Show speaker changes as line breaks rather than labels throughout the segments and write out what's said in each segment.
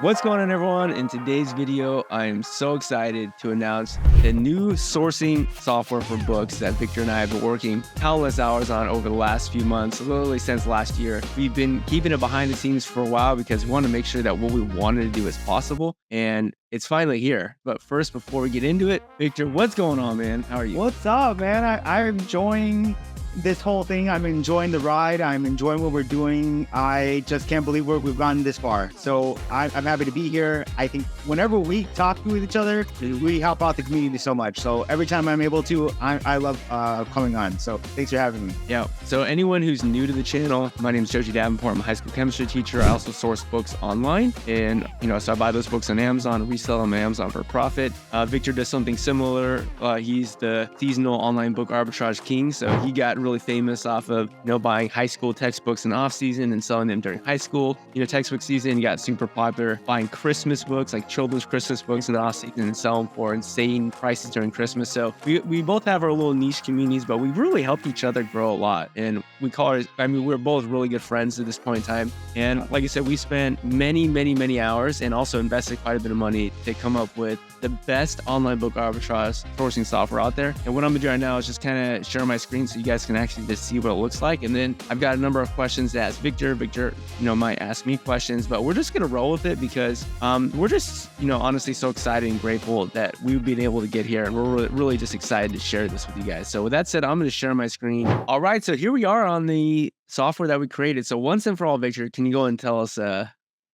What's going on, everyone? In today's video, I am so excited to announce the new sourcing software for books that Victor and I have been working countless hours on over the last few months, literally since last year. We've been keeping it behind the scenes for a while because we want to make sure that what we wanted to do is possible, and it's finally here. But first, before we get into it, Victor, what's going on, man? How are you?
What's up, man? I'm enjoying this whole thing. I'm enjoying the ride. I'm enjoying what we're doing. I just can't believe we've gotten this far. So I'm happy to be here. I think whenever we talk to each other, we help out the community so much. So every time I'm able to, I love coming on. So thanks for having me.
Yeah. So anyone who's new to the channel, my name is Joji Davenport. I'm a high school chemistry teacher. I also source books online, and so I buy those books on Amazon, resell them on Amazon for a profit. Victor does something similar. He's the seasonal online book arbitrage king. So he got really famous off of buying high school textbooks in off season and selling them during high school. Textbook season, he got super popular buying Christmas books, like children's Christmas books in the off season, and sell them for insane prices during Christmas. So we both have our little niche communities, but we really helped each other grow a lot. And we call it, we're both really good friends at this point in time. And like I said, we spent many hours and also invested quite a bit of money to come up with the best online book arbitrage sourcing software out there. And what I'm gonna do right now is just kind of share my screen so you guys can actually just see what it looks like. And then I've got a number of questions to ask Victor. Victor, might ask me questions, but we're just gonna roll with it because we're just, honestly so excited and grateful that we've been able to get here. And we're really just excited to share this with you guys. So with that said, I'm gonna share my screen. All right, so here we are on the software that we created. So once and for all, Victor, can you go and tell us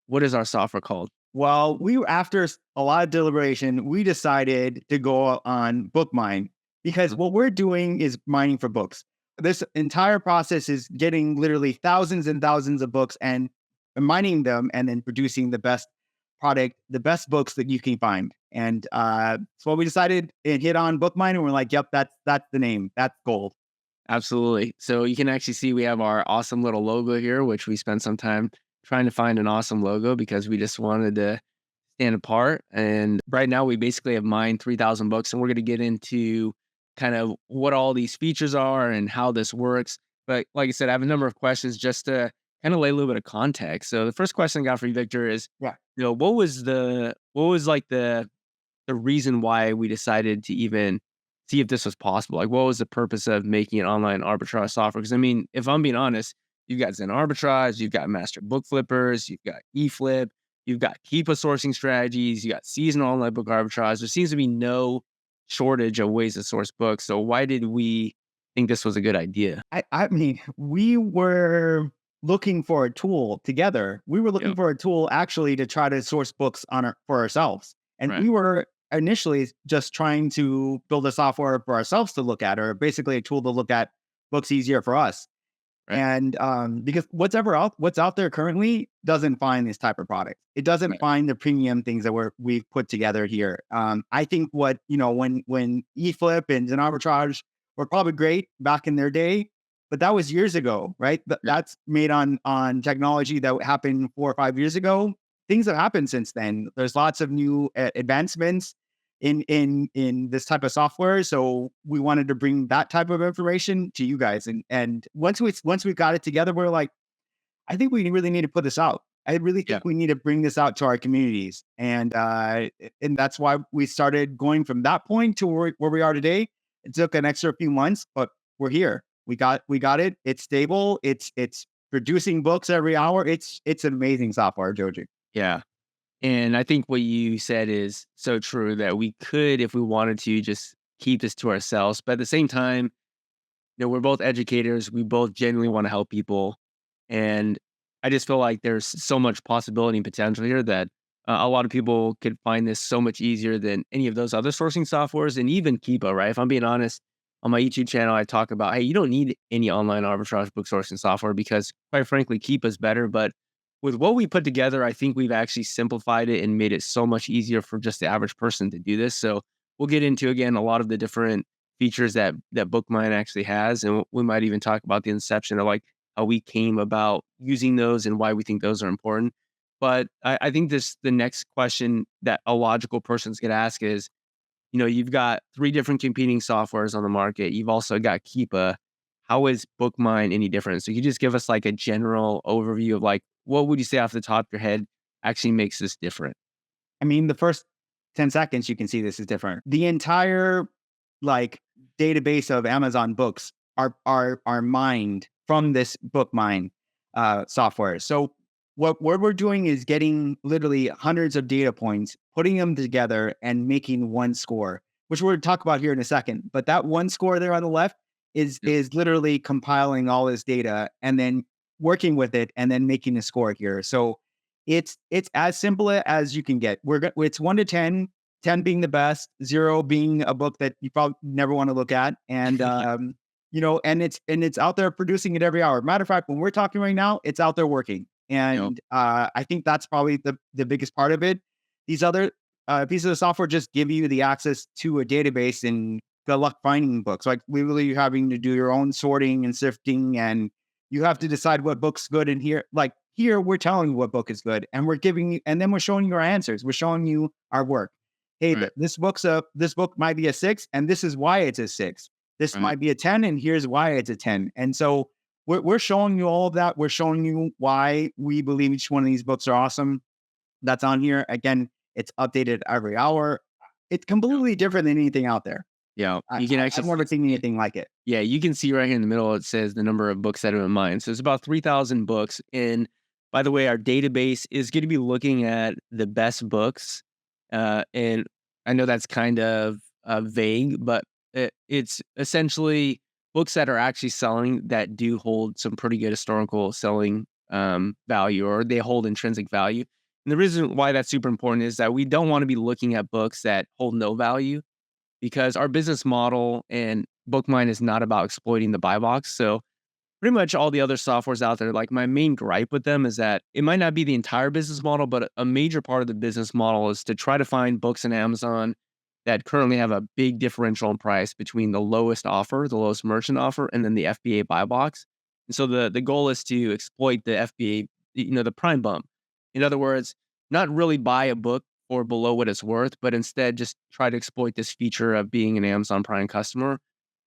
what is our software called?
Well, after a lot of deliberation, we decided to go on BookMine because what we're doing is mining for books. This entire process is getting literally thousands and thousands of books and mining them and then producing the best product, the best books that you can find. And so we decided and hit on BookMine, and we're like, yep, that's the name. That's gold.
Absolutely. So you can actually see we have our awesome little logo here, which we spent some time trying to find an awesome logo because we just wanted to stand apart. And right now we basically have mined 3,000 books, and we're going to get into kind of what all these features are and how this works. But like I said, I have a number of questions just to kind of lay a little bit of context. So the first question I got for you, Victor, is, what was like the reason why we decided to even see if this was possible? Like, what was the purpose of making an online arbitrage software? Because if I'm being honest, you've got Zen Arbitrage, you've got MasterBookFlippers, you've got eFlip, you've got Keepa sourcing strategies, you got seasonal online book arbitrage. There seems to be no shortage of ways to source books. So why did we think this was a good idea?
We were looking for a tool together. We were looking for a tool actually to try to source books for ourselves. And we were initially just trying to build a software for ourselves to look at, or basically a tool to look at books easier for us. Right. And because what's out there currently doesn't find this type of product. It doesn't find the premium things that we've put together here. I think when eFlip and Zen Arbitrage were probably great back in their day, but that was years ago, right? That's made on technology that happened 4 or 5 years ago. Things have happened since then. There's lots of new advancements in this type of software. So we wanted to bring that type of information to you guys. And once we got it together, we're like, I think we really need to put this out. I really think we need to bring this out to our communities. And that's why we started going from that point to where we are today. It took an extra few months, but we're here. We got it. It's stable. It's producing books every hour. It's an amazing software, Joji.
Yeah. And I think what you said is so true, that we could, if we wanted to, just keep this to ourselves. But at the same time, we're both educators. We both genuinely want to help people. And I just feel like there's so much possibility and potential here that a lot of people could find this so much easier than any of those other sourcing softwares, and even Keepa, right? If I'm being honest, on my YouTube channel, I talk about, hey, you don't need any online arbitrage book sourcing software because, quite frankly, Keepa's better. But with what we put together, I think we've actually simplified it and made it so much easier for just the average person to do this. So we'll get into, again, a lot of the different features that BookMine actually has. And we might even talk about the inception of like how we came about using those and why we think those are important. But I think the next question that a logical person's going to ask is, you've got 3 different competing softwares on the market. You've also got Keepa. How is BookMine any different? So you just give us like a general overview of like, what would you say off the top of your head actually makes this different?
I mean, the first 10 seconds, you can see this is different. The entire like database of Amazon books are mined from this BookMine software. So what we're doing is getting literally hundreds of data points, putting them together and making one score, which we're going to talk about here in a second. But that one score there on the left is literally compiling all this data and then working with it and then making a score here. So it's as simple as you can get. It's 1 to 10, 10 being the best, 0 being a book that you probably never want to look at, and and it's out there producing it every hour. Matter of fact, when we're talking right now, it's out there working, and I think that's probably the biggest part of it. These other pieces of software just give you the access to a database and good luck finding books. Like literally, you're having to do your own sorting and sifting, and you have to decide what book's good in here. Like here, we're telling you what book is good, and we're giving you, and then we're showing you our answers. We're showing you our work. Hey,
Right.
this book might be a 6, and this is why it's a 6. This
Right.
might be a 10, and here's why it's a 10. And so we're showing you all of that. We're showing you why we believe each one of these books are awesome. That's on here. Again, it's updated every hour. It's completely different than anything out there.
Yeah, you can
I've
actually
never seen anything like it.
yeah, you can see right here in the middle, it says the number of books that are in mine. So it's about 3,000 books. And by the way, our database is going to be looking at the best books. And I know that's kind of vague, but it's essentially books that are actually selling that do hold some pretty good historical selling value, or they hold intrinsic value. And the reason why that's super important is that we don't want to be looking at books that hold no value, because our business model and BookMine is not about exploiting the buy box. So pretty much all the other softwares out there, like my main gripe with them is that it might not be the entire business model, but a major part of the business model is to try to find books in Amazon that currently have a big differential in price between the lowest offer, the lowest merchant offer, and then the FBA buy box. And so the goal is to exploit the FBA, the prime bump. In other words, not really buy a book or below what it's worth, but instead just try to exploit this feature of being an Amazon Prime customer.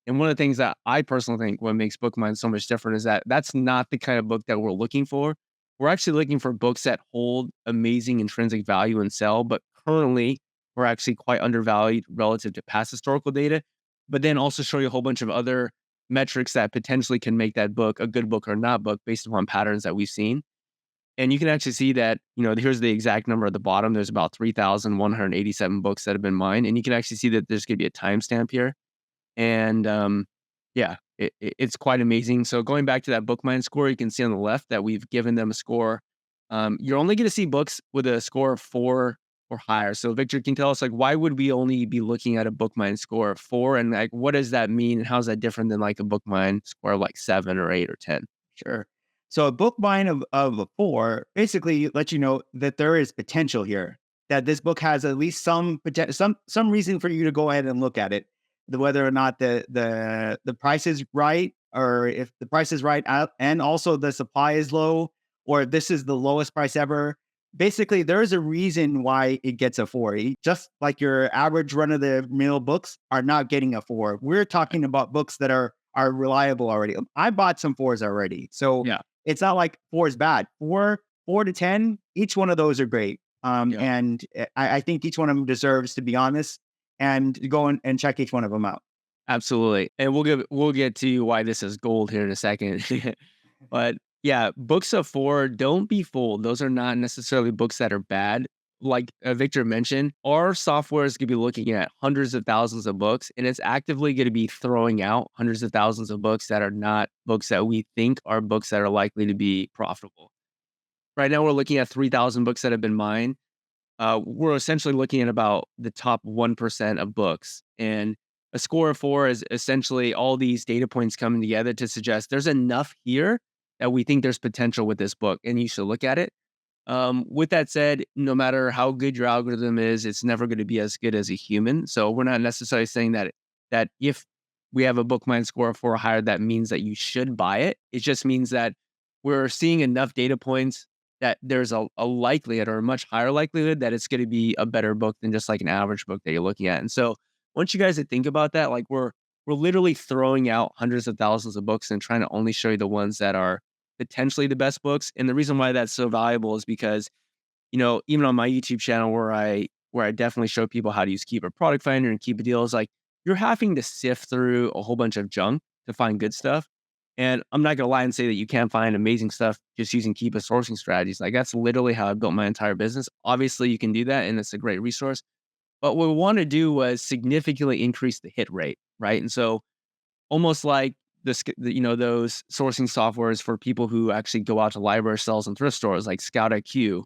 And one of the things that I personally think what makes BookMine so much different is that that's not the kind of book that we're looking for. We're actually looking for books that hold amazing intrinsic value and sell, but currently we're actually quite undervalued relative to past historical data, but then also show you a whole bunch of other metrics that potentially can make that book a good book or not book based upon patterns that we've seen. And you can actually see that, here's the exact number at the bottom. There's about 3,187 books that have been mined. And you can actually see that there's going to be a timestamp here. And it's quite amazing. So going back to that BookMine score, you can see on the left that we've given them a score. You're only going to see books with a score of 4 or higher. So Victor, can you tell us, like, why would we only be looking at a BookMine score of 4? And like, what does that mean? And how's that different than like a BookMine score of like 7 or 8 or 10?
Sure. So a BookMine of a 4 basically lets you know that there is potential here, that this book has at least some reason for you to go ahead and look at it. Whether or not the price is right, or if the price is right and also the supply is low, or if this is the lowest price ever. Basically, there's a reason why it gets a 4. Just like your average run of the mill books are not getting a 4. We're talking about books that are reliable already. I bought some 4s already. So
Yeah.
it's not like 4 is bad. 4 to 10, each one of those are great. And I think each one of them deserves to be honest and go and check each one of them out.
Absolutely. And we'll get to why this is gold here in a second. But yeah, books of 4, don't be fooled. Those are not necessarily books that are bad. Like Victor mentioned, our software is going to be looking at hundreds of thousands of books, and it's actively going to be throwing out hundreds of thousands of books that are not books that we think are books that are likely to be profitable. Right now, we're looking at 3,000 books that have been mined. We're essentially looking at about the top 1% of books. And a score of 4 is essentially all these data points coming together to suggest there's enough here that we think there's potential with this book, and you should look at it. With that said, no matter how good your algorithm is, it's never going to be as good as a human. So we're not necessarily saying that if we have a BookMine score of 4 or higher, that means that you should buy it. It just means that we're seeing enough data points that there's a likelihood, or a much higher likelihood, that it's going to be a better book than just like an average book that you're looking at. And so once you guys think about that, like we're literally throwing out hundreds of thousands of books and trying to only show you the ones that are potentially the best books. And the reason why that's so valuable is because even on my YouTube channel where I definitely show people how to use Keepa Product Finder and Keepa Deals, like you're having to sift through a whole bunch of junk to find good stuff. And I'm not gonna lie and say that you can't find amazing stuff just using Keepa sourcing strategies. Like that's literally how I built my entire business. Obviously, you can do that, and it's a great resource. But what we want to do was significantly increase the hit rate, right? And so almost like those sourcing softwares for people who actually go out to library sales and thrift stores like Scout IQ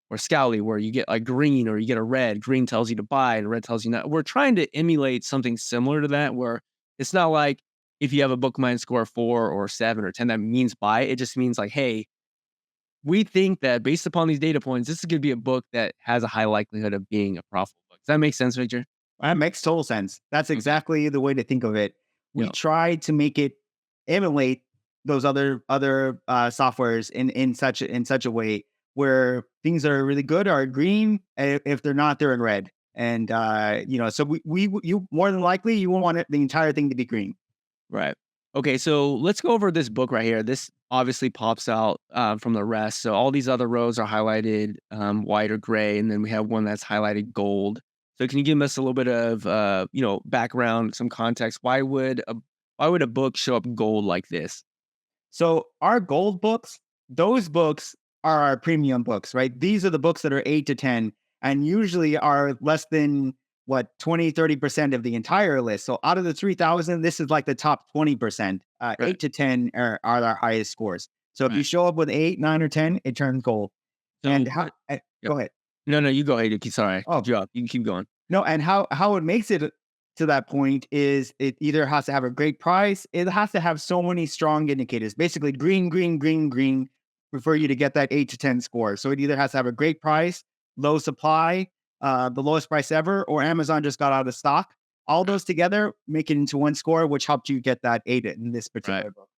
or Scoutly, where you get a green or you get a red. Green tells you to buy and red tells you not. We're trying to emulate something similar to that, where it's not like if you have a BookMine score 4 or 7 or 10, that means buy. It just means like, hey, we think that based upon these data points, this is going to be a book that has a high likelihood of being a profitable book. Does that make sense, Victor?
That makes total sense. That's exactly the way to think of it. We
Yeah.
try to make it emulate those other softwares in such a way where things are really good are green. If they're not, they're in red. And so you more than likely you will want the entire thing to be green.
Right. Okay, so let's go over this book right here. This obviously pops out from the rest. So all these other rows are highlighted white or gray, and then we have one that's highlighted gold. So can you give us a little bit of background, some context? Why would a book show up gold like this?
So our gold books, those books are our premium books, right? These are the books that are 8 to 10 and usually are less than 20-30% of the entire list. So out of the 3,000, this is like the top 20%.
Right.
8 to 10 are our highest scores. So if you show up with 8, 9, or 10, it turns gold.
So,
and how? Go ahead.
No, you go ahead. Sorry.
Oh,
you can keep going.
No, and how it makes it to that point is it either has to have a great price, it has to have so many strong indicators, basically green, green, green, green, for you to get that 8 to 10 score. So it either has to have a great price, low supply, the lowest price ever, or Amazon just got out of stock. All those together make it into one score, which helped you get that 8 in this particular book.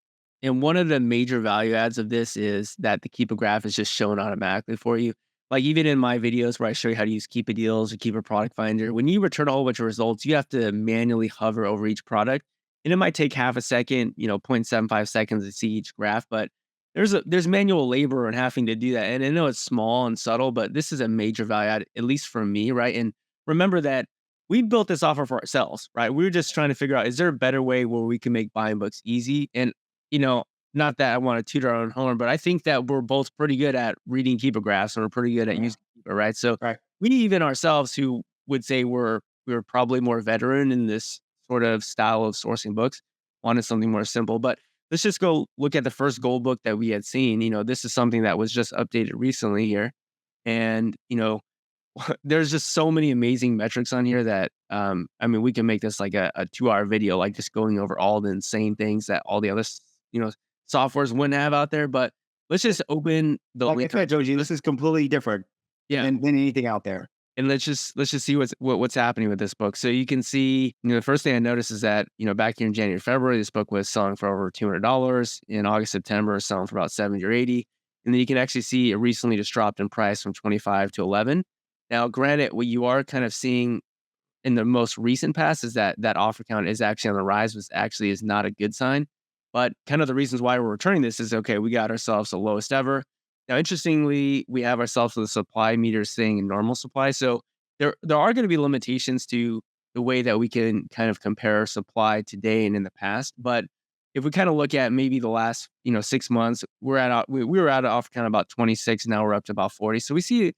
And one of the major value adds of this is that the Keepa graph is just shown automatically for you. Like even in my videos where I show you how to use Keepa Deals or Keepa Product Finder, when you return a whole bunch of results, you have to manually hover over each product. And it might take half a second, 0.75 seconds to see each graph, but there's manual labor in having to do that. And I know it's small and subtle, but this is a major value add, at least for me, right? And remember that we built this offer for ourselves, right? We were just trying to figure out, is there a better way where we can make buying books easy? And not that I want to toot our own horn, but I think that we're both pretty good at reading Keepa graphs and we're pretty good at using Keepa, right? So we even ourselves who would say we're probably more veteran in this sort of style of sourcing books, wanted something more simple. But let's just go look at the first gold book that we had seen. This is something that was just updated recently here. And, there's just so many amazing metrics on here that, we can make this like a 2-hour video, like just going over all the insane things that all the other, softwares wouldn't have out there. But let's just open the link.
Okay, Joji, this is completely different than anything out there.
And let's just see what's happening with this book. So you can see, the first thing I noticed is that, back here in January, February, this book was selling for over $200. In August, September, selling for about 70 or 80. And then you can actually see it recently just dropped in price from 25 to 11. Now, granted, what you are kind of seeing in the most recent past is that offer count is actually on the rise, which actually is not a good sign. But kind of the reasons why we're returning this is, okay, we got ourselves the lowest ever. Now, interestingly, we have ourselves with the supply meter staying in normal supply. So there are going to be limitations to the way that we can kind of compare supply today and in the past. But if we kind of look at maybe the last 6 months, we were at an offer count about 26. Now we're up to about 40. So we seeing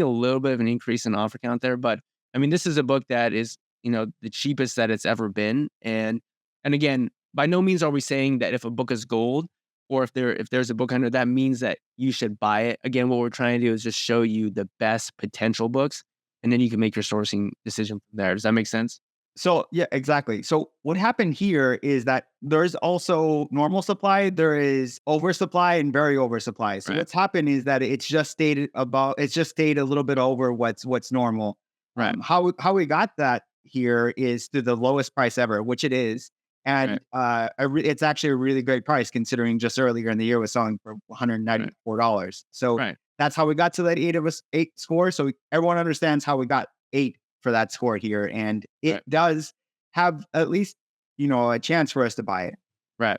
a little bit of an increase in offer count there. But this is a book that is the cheapest that it's ever been. And again, by no means are we saying that if a book is gold or if there's a book under, that means that you should buy it. Again, what we're trying to do is just show you the best potential books, and then you can make your sourcing decision from there. Does that make sense?
So yeah, exactly. So what happened here is that there's also normal supply, there is oversupply and very oversupply. So what's happened is that it's just stayed a little bit over what's normal.
Right.
How we got that here is to the lowest price ever, which it is. And it's actually a really great price considering just earlier in the year was selling for $194. So that's how we got to that 8 score. So everyone understands how we got 8 for that score here. And it does have at least, a chance for us to buy it.
Right.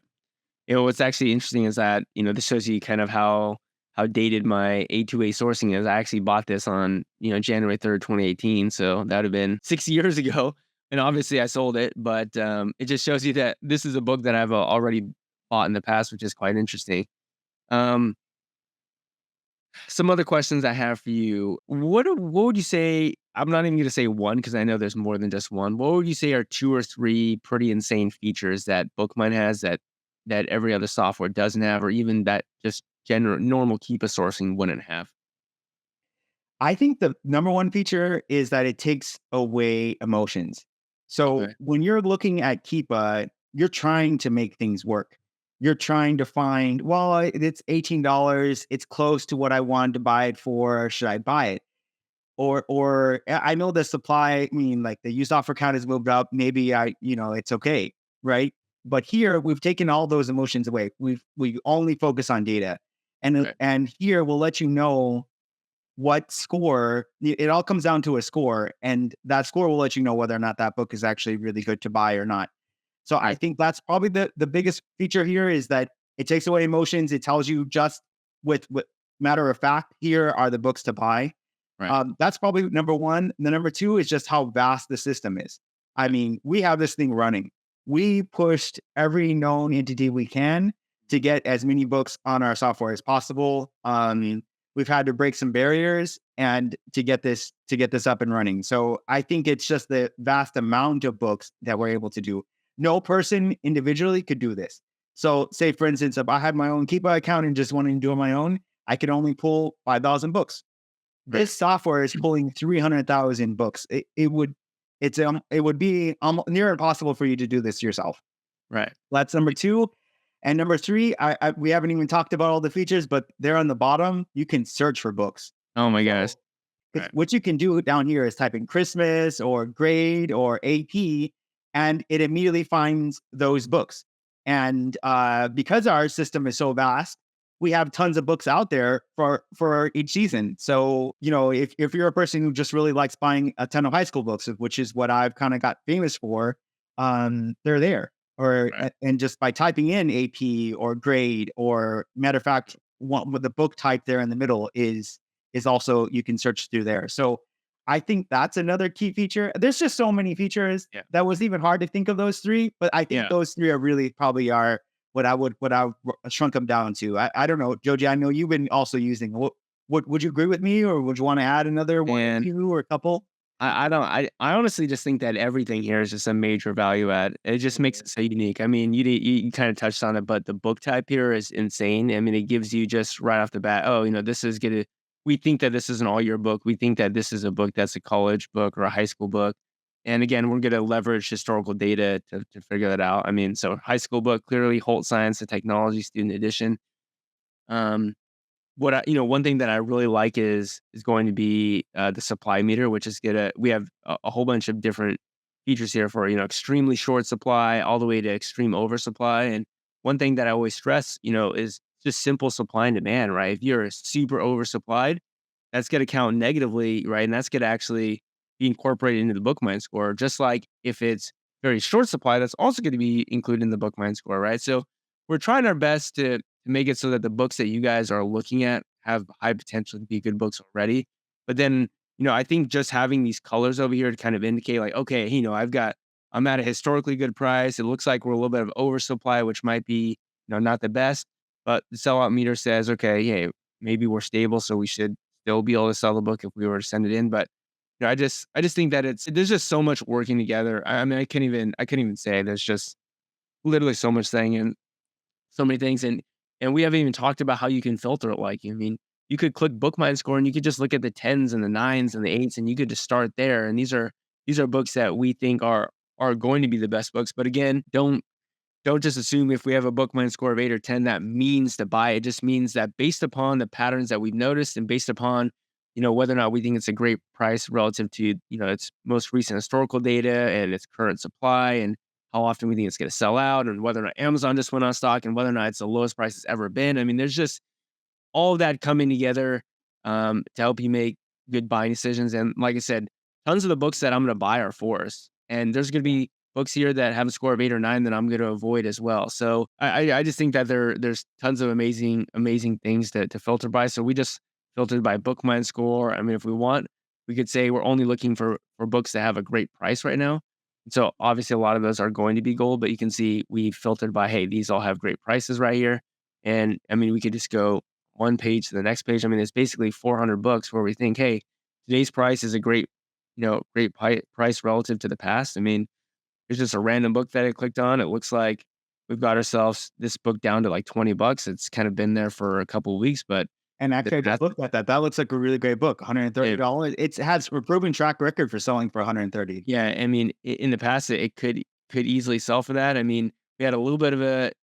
What's actually interesting is that, this shows you kind of how how dated my A2A sourcing is. I actually bought this on, January 3rd, 2018. So that would have been 6 years ago. And obviously I sold it, but it just shows you that this is a book that I've already bought in the past, which is quite interesting. Um, some other questions I have for you. What would you say? I'm not even going to say one because I know there's more than just one. What would you say are 2 or 3 pretty insane features that BookMine has that every other software doesn't have, or even that just general normal Keepa sourcing wouldn't have?
I think the number one feature is that it takes away emotions. So
Okay.
when you're looking at Keepa, you're trying to make things work. You're trying to find, well, it's $18. It's close to what I wanted to buy it for. Should I buy it? Or I know the supply, I mean, like the used offer count has moved up. Maybe it's okay, right? But here we've taken all those emotions away. We only focus on data,
Right.
and here we'll let you know what score. It all comes down to a score, and that score will let you know whether or not that book is actually really good to buy or not. So I
Right.
think that's probably the biggest feature here is that it takes away emotions. It tells you just with matter of fact, here are the books to buy.
Right.
That's probably number one. The number two is just how vast the system is. I
Yeah.
mean, we have this thing running. We pushed every known entity we can to get as many books on our software as possible. We've had to break some barriers and to get this up and running. So I think it's just the vast amount of books that we're able to do. No person individually could do this. So, say for instance, if I had my own Keepa account and just wanted to do it on my own, I could only pull 5,000 books.
Right.
This software is pulling 300,000 books. It would be near impossible for you to do this yourself.
Right.
That's number two. And number three, we haven't even talked about all the features, but there on the bottom, you can search for books.
Oh my gosh.
So
Right.
what you can do down here is type in Christmas or grade or AP, and it immediately finds those books. And because our system is so vast, we have tons of books out there for each season. So, if you're a person who just really likes buying a ton of high school books, which is what I've kind of got famous for, they're there.
Right.
And just by typing in AP or grade, or matter of fact, with the book type there in the middle is also, you can search through there. So I think that's another key feature. There's just so many features
Yeah.
that was even hard to think of those three, but I think
Yeah.
those three are really probably are what I would shrunk them down to. I don't know, Joji. I know you've been also using. What would you agree with me, or would you want to add another one or
And
two or a couple?
I don't I honestly just think that everything here is just a major value add. It just makes it so unique. I mean, you kind of touched on it, but the book type here is insane. I mean, it gives you just right off the bat, oh, this is gonna we think that this is an all year book. We think that this is a book that's a college book or a high school book. And again, we're gonna leverage historical data to figure that out. I mean, so high school book, clearly Holt Science and Technology Student Edition. Um, one thing that I really like is going to be the supply meter, which is we have a whole bunch of different features here for extremely short supply all the way to extreme oversupply. And one thing that I always stress, is just simple supply and demand, right? If you're super oversupplied, that's going to count negatively, right? And that's going to actually be incorporated into the BookMine score. Just like if it's very short supply, that's also going to be included in the BookMine score, right? So we're trying our best to make it so that the books that you guys are looking at have high potential to be good books already. But then, I think just having these colors over here to kind of indicate like, okay, I'm at a historically good price. It looks like we're a little bit of oversupply, which might be, not the best, but the sellout meter says, okay, hey, maybe we're stable. So we should still be able to sell the book if we were to send it in. But I just think that there's just so much working together. I mean, I couldn't even say there's just literally so much thing and so many things. And we haven't even talked about how you can filter it. Like, I mean, you could click BookMine score and you could just look at the tens and the nines and the eights and you could just start there. And these are books that we think are going to be the best books. But again, don't just assume if we have a BookMine score of 8 or 10, that means to buy. It just means that based upon the patterns that we've noticed and based upon, whether or not we think it's a great price relative to, its most recent historical data and its current supply and how often we think it's going to sell out and whether or not Amazon just went on stock and whether or not it's the lowest price it's ever been. I mean, there's just all of that coming together to help you make good buying decisions. And like I said, tons of the books that I'm going to buy are fours. And there's going to be books here that have a score of 8 or 9 that I'm going to avoid as well. So I just think that there's tons of amazing things to filter by. So we just filtered by BookMine score. I mean, if we want, we could say we're only looking for books that have a great price right now. So obviously a lot of those are going to be gold, but you can see we filtered by, hey, these all have great prices right here. And I mean, we could just go one page to the next page. I mean, it's basically 400 books where we think, hey, today's price is a great price relative to the past. I mean, it's just a random book that I clicked on. It looks like we've got ourselves this book down to like $20. It's kind of been there for a couple of weeks, but
actually, I just looked at that. That looks like a really great book. $130. It has a proven track record for selling for $130.
Yeah, I mean, in the past, it could easily sell for that. I mean, we had a little bit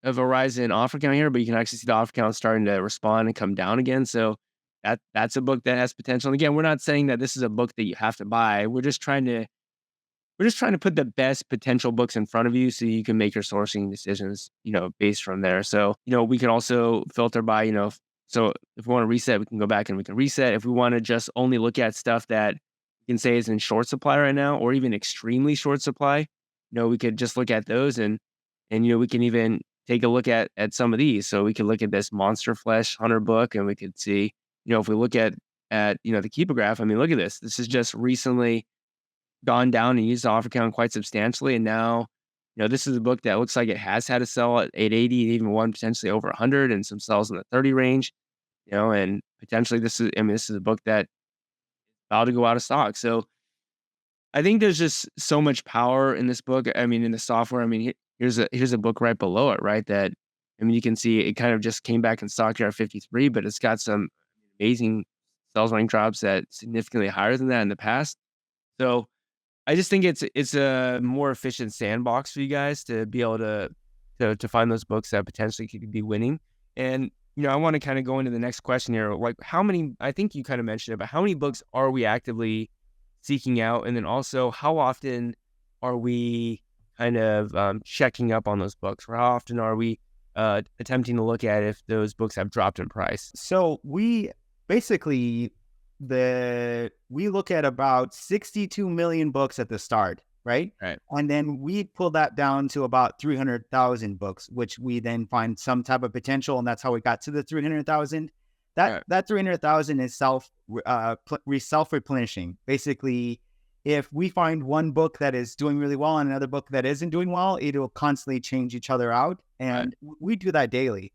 of a rise in offer count here, but you can actually see the offer count starting to respond and come down again. So that's a book that has potential. And again, we're not saying that this is a book that you have to buy. We're just trying to put the best potential books in front of you so you can make your sourcing decisions, based from there. So, we can also filter by, so if we want to reset, we can go back and we can reset. If we want to just only look at stuff that we can say is in short supply right now, or even extremely short supply, we could just look at those and we can even take a look at some of these. So we could look at this Monster Flesh Hunter book and we could see, if we look at the Keepa graph, I mean, look at this. This is just recently gone down and used the offer count quite substantially. And now, this is a book that looks like it has had a sell at 880, even one potentially over 100 and some sells in the 30 range, and potentially this is a book that about to go out of stock. So I think there's just so much power in this book. I mean, in the software, I mean, here's a book right below it, right? That, I mean, you can see it kind of just came back in stock here at 53, but it's got some amazing sales rank drops that significantly higher than that in the past. So I just think it's a more efficient sandbox for you guys to be able to find those books that potentially could be winning. And, I want to kind of go into the next question here. Like I think you kind of mentioned it, but how many books are we actively seeking out? And then also, how often are we kind of checking up on those books? Or how often are we attempting to look at if those books have dropped in price?
So we basically, we look at about 62 million books at the start, right?
Right.
And then we pull that down to about 300,000 books, which we then find some type of potential. And that's how we got to the 300,000. That 300,000 is self-replenishing. Basically, if we find one book that is doing really well and another book that isn't doing well, it'll constantly change each other out. And we do that daily.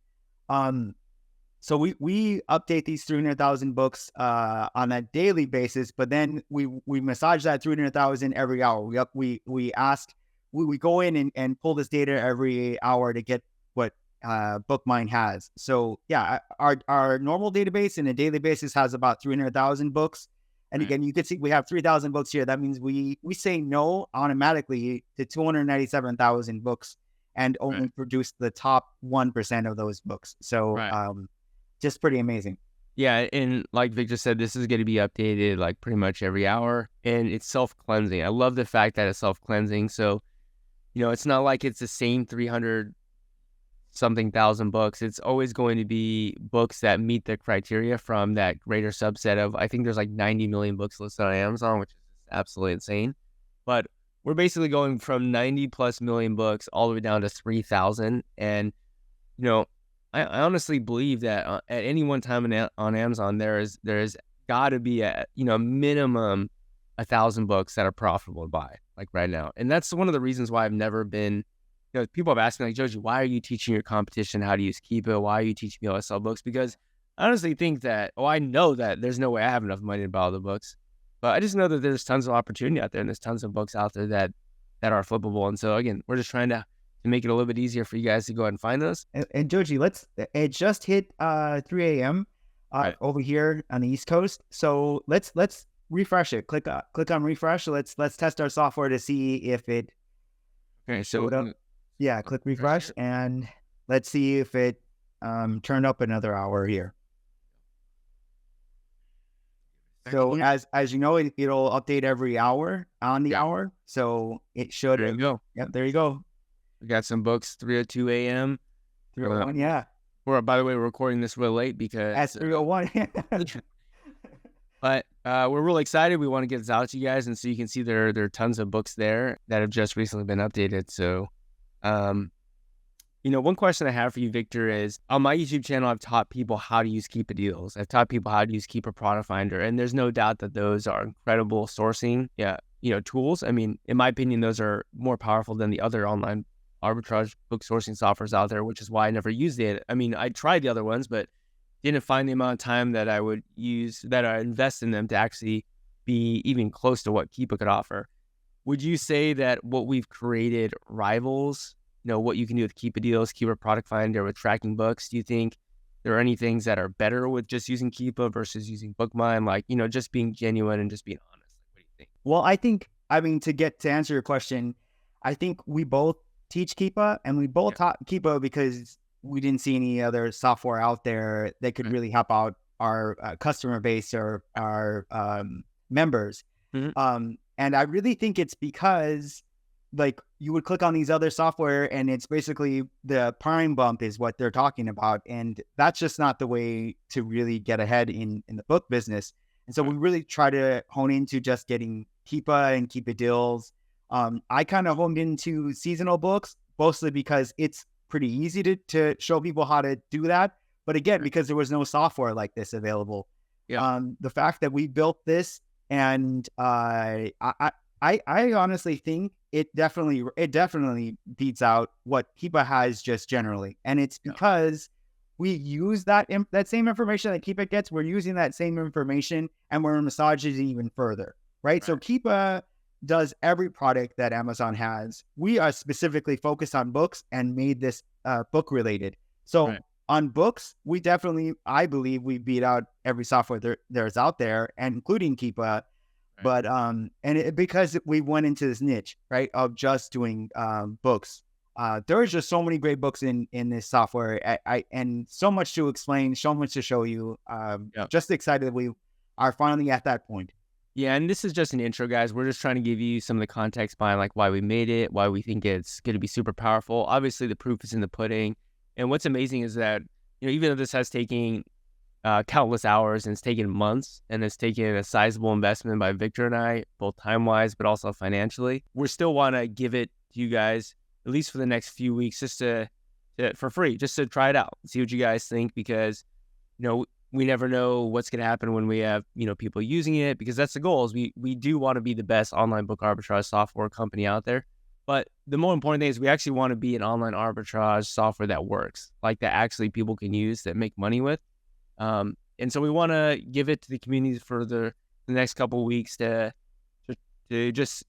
So we update these 300,000 books on a daily basis, but then we massage that 300,000 every hour. We go in and pull this data every hour to get what BookMine has. So yeah, our normal database in a daily basis has about 300,000 books. And again, you can see we have 3,000 books here. That means we say no automatically to 297,000 books and only produce the top 1% of those books. So just pretty amazing.
Yeah, and like Victor said, this is going to be updated like pretty much every hour, and it's self-cleansing. I love the fact that it's self-cleansing. So, it's not like it's the same 300-something thousand books. It's always going to be books that meet the criteria from that greater subset of, I think there's like 90 million books listed on Amazon, which is absolutely insane. But we're basically going from 90 plus million books all the way down to 3,000. And, I honestly believe that at any one time on Amazon, there's got to be a minimum 1,000 books that are profitable to buy, like right now. And that's one of the reasons why I've never been. People have asked me like, Joji, why are you teaching your competition how to use Keepa? Why are you teaching me how to sell books? Because I honestly think that I know that there's no way I have enough money to buy all the books, but I just know that there's tons of opportunity out there and there's tons of books out there that are flippable. And so again, we're just trying to make it a little bit easier for you guys to go ahead and find those.
And Joji, it just hit 3 a.m. Over here on the East Coast. So let's refresh it. Click on refresh. Let's test our software to see if it.
Okay, so
click refresh and let's see if it turned up another hour here. So as you know, it'll update every hour on the hour. So it should.
There you go.
Yep, there you go.
We got some books, 3:02 a.m.
3:01, yeah.
By the way, we're recording this real late because...
At 3:01.
But We're really excited. We want to get this out to you guys, and so you can see there are tons of books there that have just recently been updated. So, one question I have for you, Victor, is on my YouTube channel, I've taught people how to use Keepa deals. I've taught people how to use Keepa product finder, and there's no doubt that those are incredible sourcing, tools. I mean, in my opinion, those are more powerful than the other online arbitrage book sourcing softwares out there, which is why I never used it. I mean, I tried the other ones, but didn't find the amount of time that I would use, that I invest in them to actually be even close to what Keepa could offer. Would you say that what we've created rivals, what you can do with Keepa deals, Keepa product finder, with tracking books? Do you think there are any things that are better with just using Keepa versus using BookMine? Like, just being genuine and just being honest. Like, what do you think?
Well, to answer your question, I think we both teach Keepa, and we both taught Keepa because we didn't see any other software out there that could really help out our customer base or our members. Mm-hmm. And I really think it's because, like, you would click on these other software and it's basically the prime bump is what they're talking about. And that's just not the way to really get ahead in the book business. And so we really try to hone into just getting Keepa and Keepa deals. I kind of honed into seasonal books, mostly because it's pretty easy to show people how to do that. But again, because there was no software like this available. Yeah. The fact that we built this, and I honestly think it definitely beats out what Keepa has just generally. And it's because we use that same information that Keepa gets. We're using that same information and we're massaging it even further, right? So Keepa does every product that Amazon has. We are specifically focused on books and made this book related. So on books, I believe we beat out every software there's out there, and including Keepa. But because we went into this niche, right, of just doing books. There's just so many great books in this software, and so much to explain, so much to show you. Just excited that we are finally at that point.
Yeah, and this is just an intro, guys. We're just trying to give you some of the context behind like why we made it, why we think it's going to be super powerful. Obviously, the proof is in the pudding. And what's amazing is that, even though this has taken countless hours and it's taken months and it's taken a sizable investment by Victor and I, both time-wise, but also financially, we still want to give it to you guys, at least for the next few weeks, just for free, just to try it out, see what you guys think, because, we never know what's going to happen when we have, people using it, because that's the goal. Is we do want to be the best online book arbitrage software company out there. But the more important thing is we actually want to be an online arbitrage software that works, like that actually people can use, that make money with. And so we want to give it to the community for the next couple of weeks to just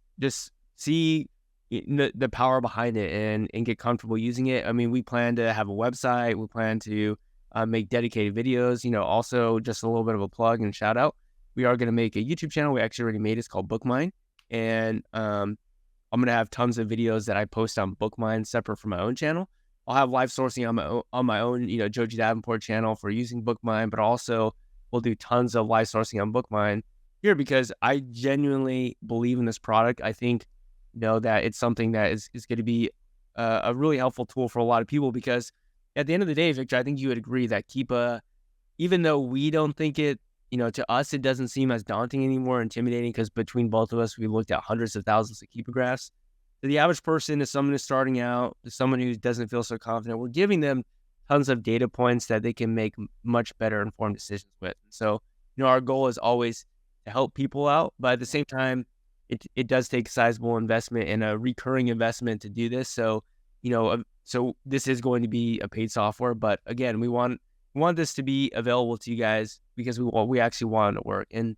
see the power behind it and get comfortable using it. I mean, we plan to have a website. We plan to make dedicated videos. Also just a little bit of a plug and shout out. We are going to make a YouTube channel. We actually already made it. It's called BookMine. And I'm going to have tons of videos that I post on BookMine separate from my own channel. I'll have live sourcing on my own, Joji Davenport channel for using BookMine, but also we'll do tons of live sourcing on BookMine here, because I genuinely believe in this product. I think, that it's something that is going to be a really helpful tool for a lot of people, because at the end of the day, Victor, I think you would agree that Keepa, even though we don't think it, to us, it doesn't seem as daunting anymore, intimidating, because between both of us, we looked at hundreds of thousands of Keepa graphs. To the average person, to someone who's starting out, to someone who doesn't feel so confident, we're giving them tons of data points that they can make much better informed decisions with. So, our goal is always to help people out, but at the same time, it does take a sizable investment and a recurring investment to do this. So, so this is going to be a paid software, but again, we want this to be available to you guys because we actually want it to work. And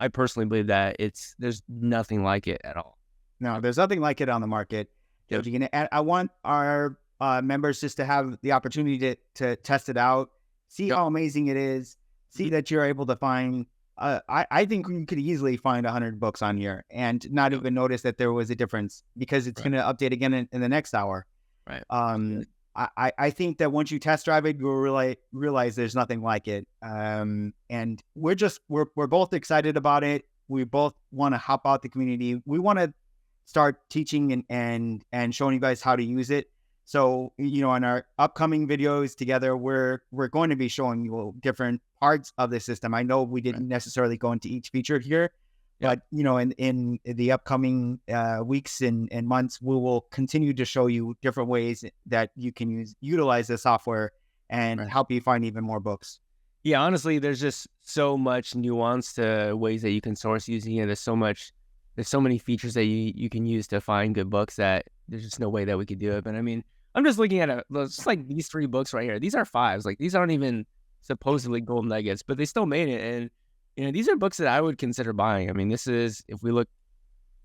I personally believe that there's nothing like it at all.
No, there's nothing like it on the market. Yep. I want our members just to have the opportunity to test it out, see how amazing it is, see that you're able to find, I think you could easily find 100 books on here and not even notice that there was a difference, because it's going to update again in the next hour.
Right.
I think that once you test drive it, you'll realize there's nothing like it. And we're both excited about it. We both want to help out the community. We want to start teaching and showing you guys how to use it. So, in our upcoming videos together, we're going to be showing you different parts of the system. I know we didn't necessarily go into each feature here, but in the upcoming weeks and months, we will continue to show you different ways that you can utilize the software and help you find even more books.
Yeah, honestly, there's just so much nuance to ways that you can source using it. There's so many features that you can use to find good books that there's just no way that we could do it. But I mean, I'm just looking at just like these 3 books right here. These are 5s. Like, these aren't even supposedly gold nuggets, but they still made it. And these are books that I would consider buying. I mean, this is, if we look,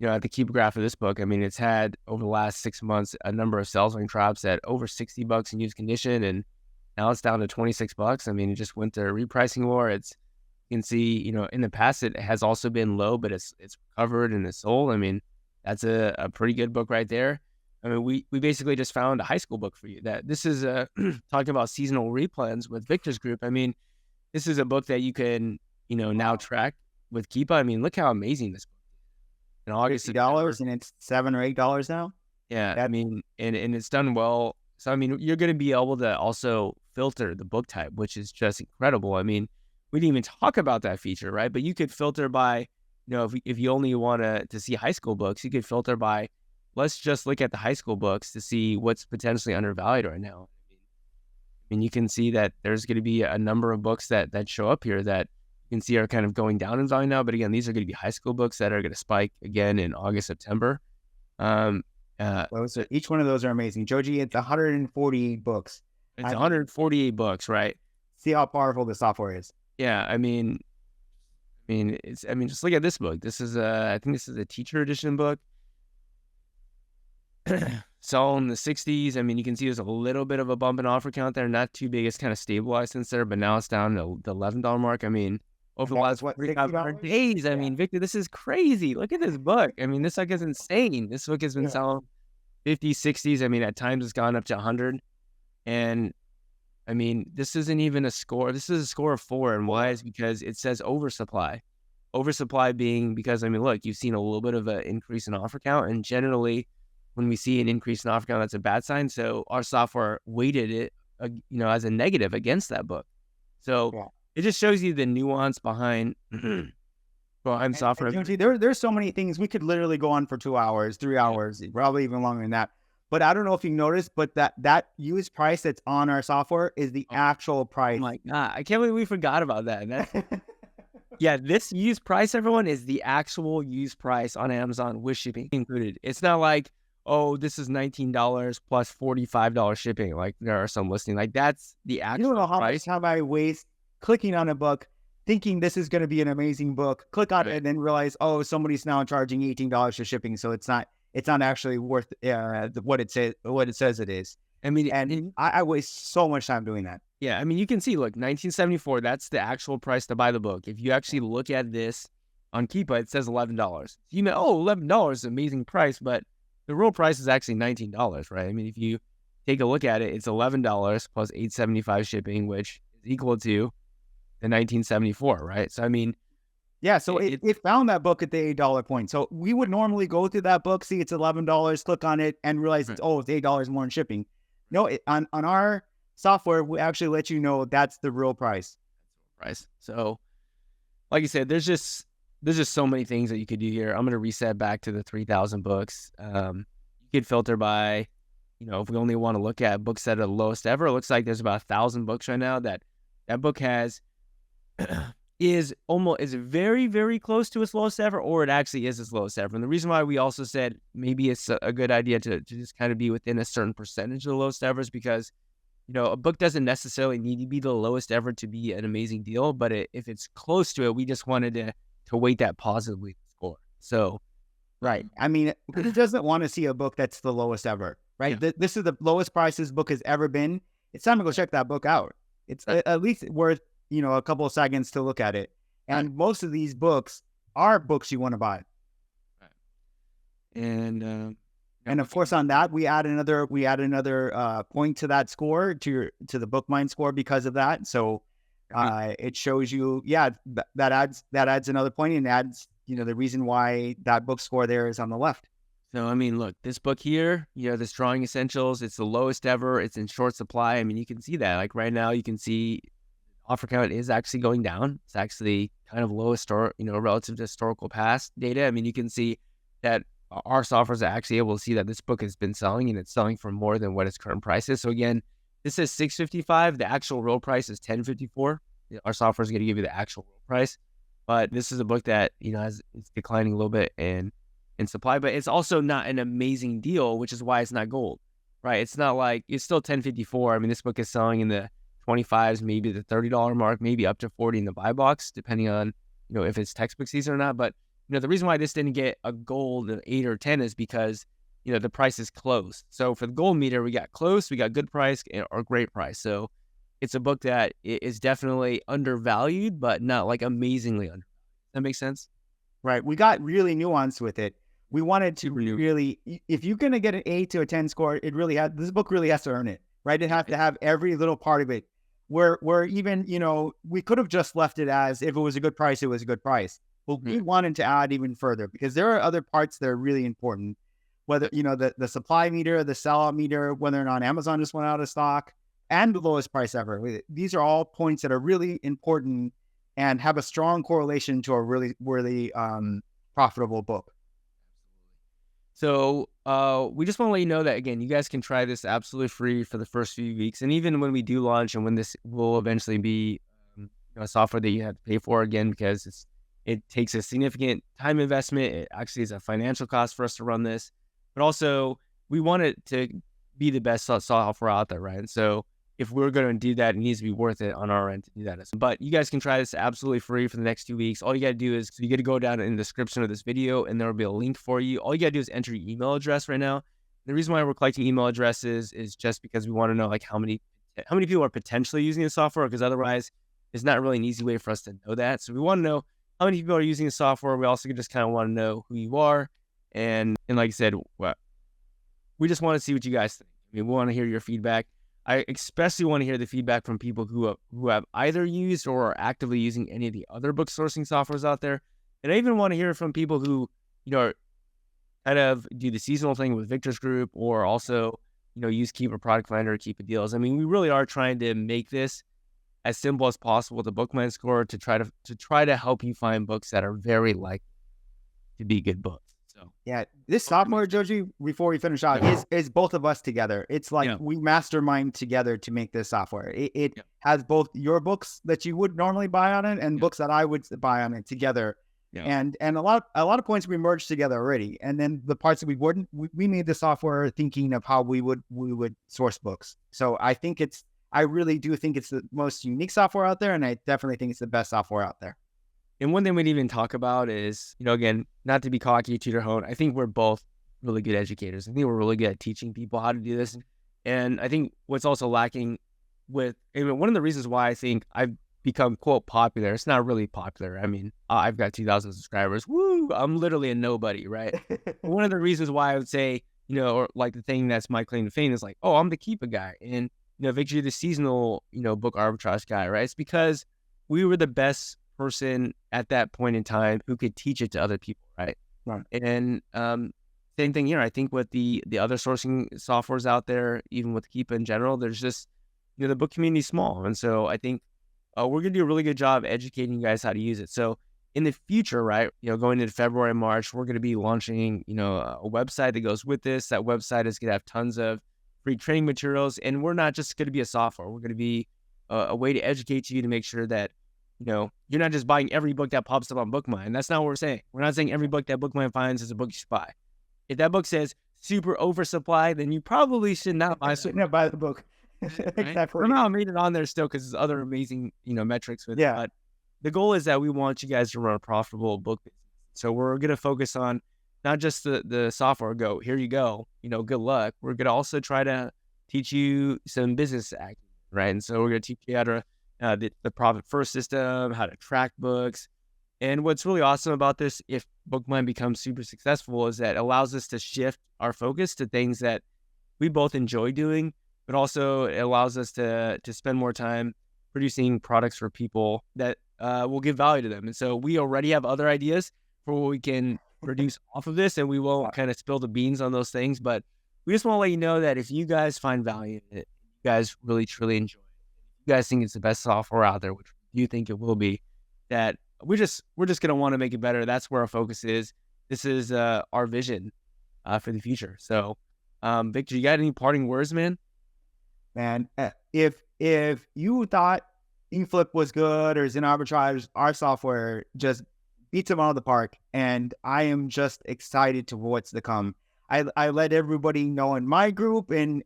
at the Keepa graph of this book, I mean, it's had over the last 6 months a number of sales ring drops at over $60 in used condition, and now it's down to $26. I mean, it just went to a repricing war. You can see, in the past it has also been low, but it's recovered and it's sold. I mean, that's a pretty good book right there. I mean, we basically just found a high school book for you. That this is talking about seasonal replans with Victor's group. I mean, this is a book that you can now track with Keepa. I mean, look how amazing this book is. In August,
$50 and it's $7 or $8 now.
Yeah, I mean, and it's done well. So I mean, you're going to be able to also filter the book type, which is just incredible. I mean, we didn't even talk about that feature, right? But you could filter by, if you only want to see high school books, you could filter by, let's just look at the high school books to see what's potentially undervalued right now. I mean, you can see that there's going to be a number of books that show up here that you can see are kind of going down in value now. But again, these are going to be high school books that are going to spike again in August, September.
Each one of those are amazing. Joji, it's 140 books.
It's 148 books, right?
See how powerful the software is.
Yeah, I mean, just look at this book. This is I think this is a teacher edition book. Sold in the 60s. I mean, you can see there's a little bit of a bump in offer count there. Not too big. It's kind of stabilized since there, but now it's down to the $11 mark. I mean, over the last 300 days. I mean, Victor, this is crazy. Look at this book. I mean, this book is insane. This book has been selling 50s, 60s. I mean, at times it's gone up to 100. And I mean, this isn't even a score. This is a score of 4. And why is because it says oversupply. Oversupply being because, I mean, look, you've seen a little bit of an increase in offer count. And generally, when we see an increase in offer count, that's a bad sign. So our software weighted it, as a negative against that book. So it just shows you the nuance behind software.
There's so many things. We could literally go on for 2 hours, 3 hours, probably even longer than that. But I don't know if you noticed, but that used price that's on our software is the actual price.
Oh my God, I can't believe we forgot about that. Yeah, this used price, everyone, is the actual used price on Amazon with shipping included. It's not like, oh, this is $19 plus $45 shipping. Like there are some listing. Like that's the actual price. You don't know how much time I waste clicking on a book, thinking this is going to be an amazing book. Click on it and then realize, oh, somebody's now charging $18 for shipping. So it's not actually worth what it says it is. I mean, I waste so much time doing that. Yeah, I mean, you can see, look, 1974, that's the actual price to buy the book. If you actually look at this on Keepa, it says $11. So you know, $11 is an amazing price, but the real price is actually $19, right? I mean, if you take a look at it, it's $11 plus $8.75 shipping, which is equal to the 1974, right? So, I mean,
yeah, so it found that book at the $8 point. So we would normally go through that book, see it's $11, click on it, and realize it's $8 more in shipping. No, on our software, we actually let you know that's the real price.
So, like you said, there's just so many things that you could do here. I'm going to reset back to the 3,000 books. You could filter by, if we only want to look at books that are the lowest ever, it looks like there's about 1,000 books right now that book has is very, very close to its lowest ever, or it actually is its lowest ever. And the reason why we also said maybe it's a good idea to just kind of be within a certain percentage of the lowest ever is because, a book doesn't necessarily need to be the lowest ever to be an amazing deal, but if it's close to it, we just wanted to weight that positively score. So,
right. I mean, because it doesn't want to see a book that's the lowest ever, right? Yeah. This is the lowest price this book has ever been. It's time to go check that book out. It's at least worth, a couple of seconds to look at it. And most of these books are books you want to buy.
And
of course, on that, we add another point to that score, to the BookMine score because of that. So it shows you, that adds another point and adds, the reason why that book score there is on the left.
So, I mean, look, this book here, this Drawing Essentials, it's the lowest ever. It's in short supply. I mean, you can see that. Like right now, you can see offer count is actually going down. It's actually kind of low relative to historical past data. I mean, you can see that our softwares are actually able to see that this book has been selling, and it's selling for more than what its current price is. So again, this is $655. The actual real price is $1054. Our software is going to give you the actual real price, but this is a book that it's declining a little bit in supply, but it's also not an amazing deal, which is why it's not gold, right? It's not like it's still $1054. I mean, this book is selling in the 25s, maybe the $30 mark, maybe up to 40 in the buy box, depending on if it's textbook season or not. But the reason why this didn't get a gold of 8 or 10 is because the price is close. So for the gold meter, we got close, we got good price or great price. So it's a book that is definitely undervalued, but not like amazingly undervalued. That makes sense?
Right. We got really nuanced with it. We wanted to really, if you're going to get an 8 to a 10 score, this book really has to earn it, right? It has to have every little part of it. Where even, we could have just left it as if it was a good price, it was a good price. But we wanted to add even further because there are other parts that are really important. Whether, the supply meter, the sellout meter, whether or not Amazon just went out of stock, and the lowest price ever. These are all points that are really important and have a strong correlation to a really profitable book.
So we just want to let you know that, again, you guys can try this absolutely free for the first few weeks. And even when we do launch and when this will eventually be a software that you have to pay for, again, because it takes a significant time investment. It actually is a financial cost for us to run this. But also, we want it to be the best software out there, right? And so if we're going to do that, it needs to be worth it on our end to do that. But you guys can try this absolutely free for the next 2 weeks. All you got to do is you got to go down in the description of this video, and there will be a link for you. All you got to do is enter your email address right now. The reason why we're collecting email addresses is just because we want to know like how many people are potentially using the software, because otherwise it's not really an easy way for us to know that. So we want to know how many people are using the software. We also just kind of want to know who you are. And like I said, we just want to see what you guys think. I mean, we want to hear your feedback. I especially want to hear the feedback from people who have either used or are actively using any of the other book sourcing softwares out there. And I even want to hear from people who, kind of do the seasonal thing with Victor's group, or also, use Keepa Product Finder or Keepa Deals. I mean, we really are trying to make this as simple as possible with the BookMine score to try to help you find books that are very likely to be good books. So
yeah, this software, Joji, before we finish out, is both of us together. It's like we mastermind together to make this software. It has both your books that you would normally buy on it and books that I would buy on it together. Yeah. And a lot of points we merged together already. And then the parts that we wouldn't, we made the software thinking of how we would source books. So I really do think it's the most unique software out there, and I definitely think it's the best software out there.
And one thing we didn't even talk about is, again, not to be cocky, to your own, I think we're both really good educators. I think we're really good at teaching people how to do this. And I think what's also lacking one of the reasons why I think I've become, quote, popular, it's not really popular. I mean, I've got 2,000 subscribers. Woo! I'm literally a nobody, right? One of the reasons why I would say, or like the thing that's my claim to fame is like, oh, I'm the Keepa guy. And, Victor, the seasonal, book arbitrage guy, right? It's because we were the best person at that point in time who could teach it to other people, right? And same thing here. I think with the other sourcing softwares out there, even with Keepa in general, there's just the book community is small, and so I think we're gonna do a really good job educating you guys how to use it. So in the future, right, going into February and March, we're gonna be launching a website that goes with this. That website is gonna have tons of free training materials, and we're not just gonna be a software. We're gonna be a way to educate you to make sure that you're not just buying every book that pops up on BookMine. That's not what we're saying. We're not saying every book that BookMine finds is a book you should buy. If that book says super oversupply, then you probably should not buy
the book.
Right? Exactly. We're not made it on there still because there's other amazing, metrics with it. But the goal is that we want you guys to run a profitable book business. So we're going to focus on not just the software. Go, here you go. Good luck. We're going to also try to teach you some business acumen, right? And so we're going to teach you how to the profit first system, how to track books. And what's really awesome about this, if BookMine becomes super successful, is that it allows us to shift our focus to things that we both enjoy doing, but also it allows us to spend more time producing products for people that will give value to them. And so we already have other ideas for what we can produce off of this, and we won't kind of spill the beans on those things. But we just want to let you know that if you guys find value in it, you guys really, truly enjoy it, you guys think it's the best software out there, which you think it will be, that we're just going to want to make it better. That's where our focus is. This is our vision for the future. So, Victor, you got any parting words, man?
Man, if you thought eFlip was good or Zen Arbitrage, our software just beats them out of the park. And I am just excited to what's to come. I let everybody know in my group and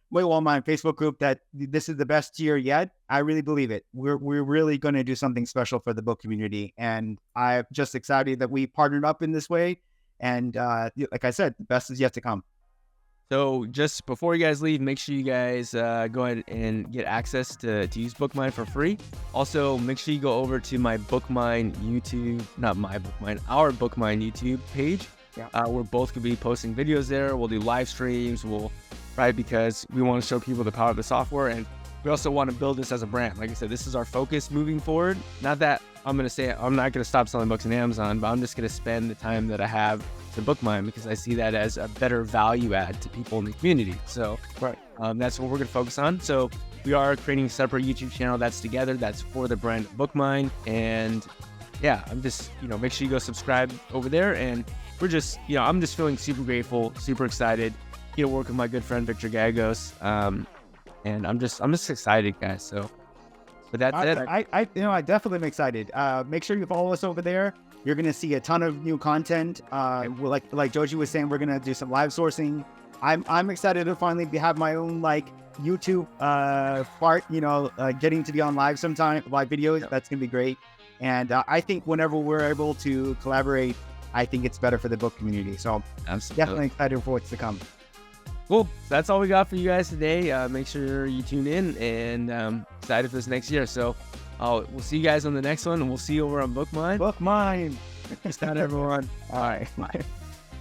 my Facebook group that this is the best year yet. I really believe it. We're really going to do something special for the book community. And I'm just excited that we partnered up in this way. And like I said, the best is yet to come.
So just before you guys leave, make sure you guys go ahead and get access to use BookMine for free. Also, make sure you go over to my BookMine YouTube, not my BookMine, our BookMine YouTube page. Yeah. We're both going to be posting videos there. We'll do live streams. Right, because we want to show people the power of the software, and we also want to build this as a brand. Like I said, this is our focus moving forward. Not that I'm going to say I'm not going to stop selling books on Amazon, but I'm just going to spend the time that I have to BookMine because I see that as a better value add to people in the community. So that's what we're going to focus on. So we are creating a separate YouTube channel that's together. That's for the brand BookMine. And yeah, I'm just, make sure you go subscribe over there. And we're just, I'm just feeling super grateful, super excited. Work with my good friend Victor Gallegos, and I'm just excited, guys. So, but that's it.
I definitely am excited. Make sure you follow us over there. You're gonna see a ton of new content. Like Joji was saying, we're gonna do some live sourcing. I'm excited to finally have my own YouTube part. Getting to be on live videos. Yep. That's gonna be great. And I think whenever we're able to collaborate, I think it's better for the book community. So definitely excited for what's to come.
Cool. That's all we got for you guys today. Make sure you tune in and excited for this next year. So we'll see you guys on the next one, and we'll see you over on BookMine.
BookMine.
Peace out, everyone.
All right. Bye.